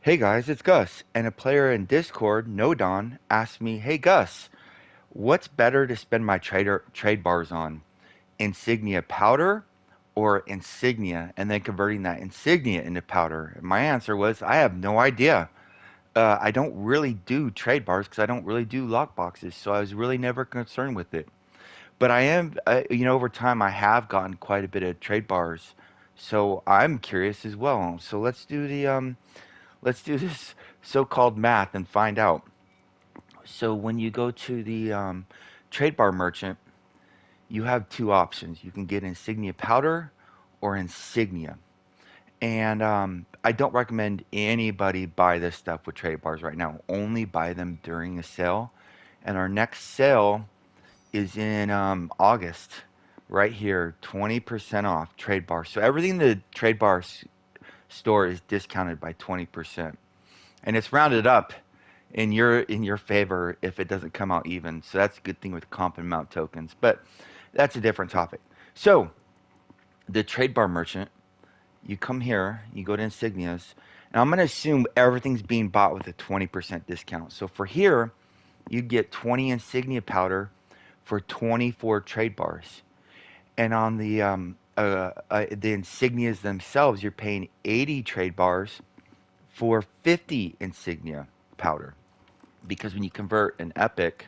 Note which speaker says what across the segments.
Speaker 1: Hey guys, it's Gus, and a player in Discord, Nodon, asked me, "Hey Gus, what's better to spend my trade bars on? Insignia powder or Insignia?" And then converting that Insignia into powder. And my answer was, I have no idea. I don't really do trade bars because I don't really do lock boxes, so I was really never concerned with it. But I am, over time, I have gotten quite a bit of trade bars, so I'm curious as well. So let's do this so-called math and find out. So when you go to the trade bar merchant, you have two options. You can get Insignia powder or Insignia. And I don't recommend anybody buy this stuff with trade bars right now. Only buy them during a sale. And our next sale is in August, right here, 20% off trade bar. So everything in the trade bar store is discounted by 20%. And it's rounded up in your favor if it doesn't come out even. So that's a good thing with comp and mount tokens. But that's a different topic. So the trade bar merchant, you come here, you go to Insignias, and I'm going to assume everything's being bought with a 20% discount. So for here, you get 20 Insignia powder for 24 trade bars. And on the Insignias themselves, you're paying 80 trade bars for 50 Insignia powder. Because when you convert an epic,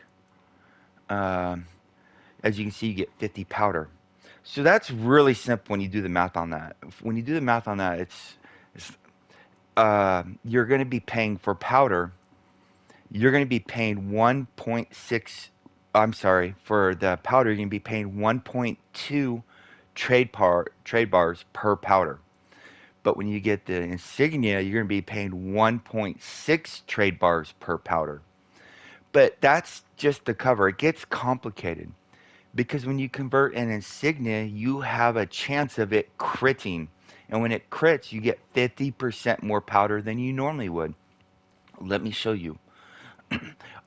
Speaker 1: um, as you can see, you get 50 powder. So that's really simple when you do the math on that. When you do the math on that, it's you're going to be paying for powder. You're going to be paying 1.6. I'm sorry, for the powder, you're going to be paying 1.2 trade bars per powder. But when you get the insignia, you're going to be paying 1.6 trade bars per powder. But that's just the cover. It gets complicated because when you convert an insignia, you have a chance of it critting. And when it crits, you get 50% more powder than you normally would. Let me show you.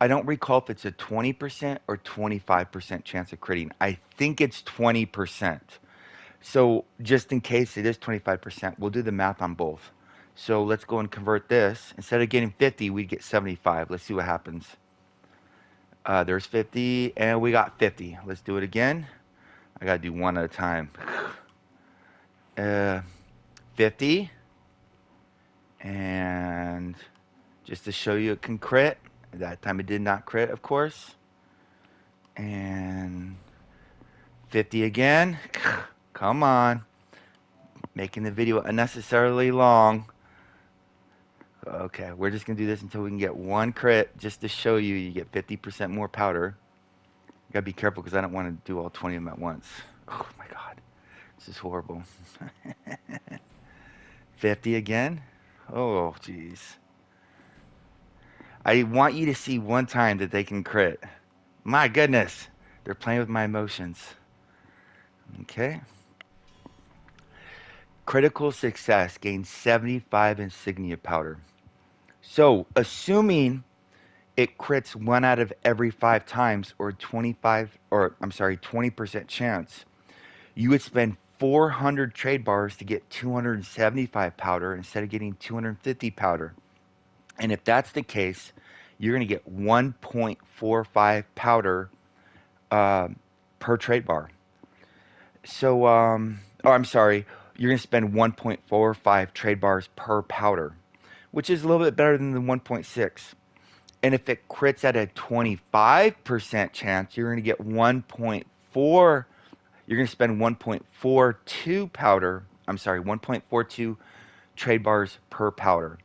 Speaker 1: I don't recall if it's a 20% or 25% chance of critting. I think it's 20%. So just in case it is 25%, we'll do the math on both. So let's go and convert this. Instead of getting 50, we get 75. Let's see what happens. There's 50, and we got 50. Let's do it again. I gotta do one at a time. Uh, 50, and just to show you it can crit. That time it did not crit, of course. And 50 again. Come on. Making the video unnecessarily long. Okay, we're just gonna do this until we can get one crit just to show you you get 50% more powder. You gotta be careful because I don't want to do all 20 of them at once. Oh my god, this is horrible. 50 again. Oh, jeez. I want you to see one time that they can crit. My goodness, they're playing with my emotions. Okay. Critical success gains 75 insignia powder. So, assuming it crits one out of every five times, or 20% chance, you would spend 400 trade bars to get 275 powder instead of getting 250 powder. And if that's the case, you're going to get 1.45 powder uh, per trade bar. So, oh, I'm sorry, you're going to spend 1.45 trade bars per powder, which is a little bit better than the 1.6. And if it crits at a 25% chance, you're going to get 1.4. You're going to spend 1.42 powder. I'm sorry, 1.42 trade bars per powder.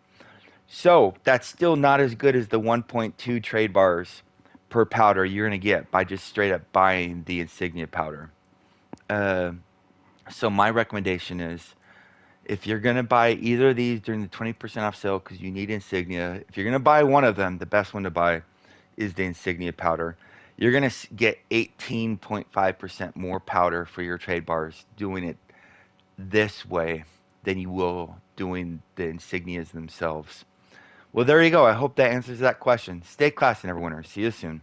Speaker 1: So that's still not as good as the 1.2 trade bars per powder you're going to get by just straight up buying the Insignia powder. Uh, so my recommendation is if you're going to buy either of these during the 20% off sale because you need Insignia, if you're going to buy one of them, the best one to buy is the Insignia powder. You're going to get 18.5% more powder for your trade bars doing it this way than you will doing the Insignias themselves. Well, there you go. I hope that answers that question. Stay classy, Neverwinter. See you soon.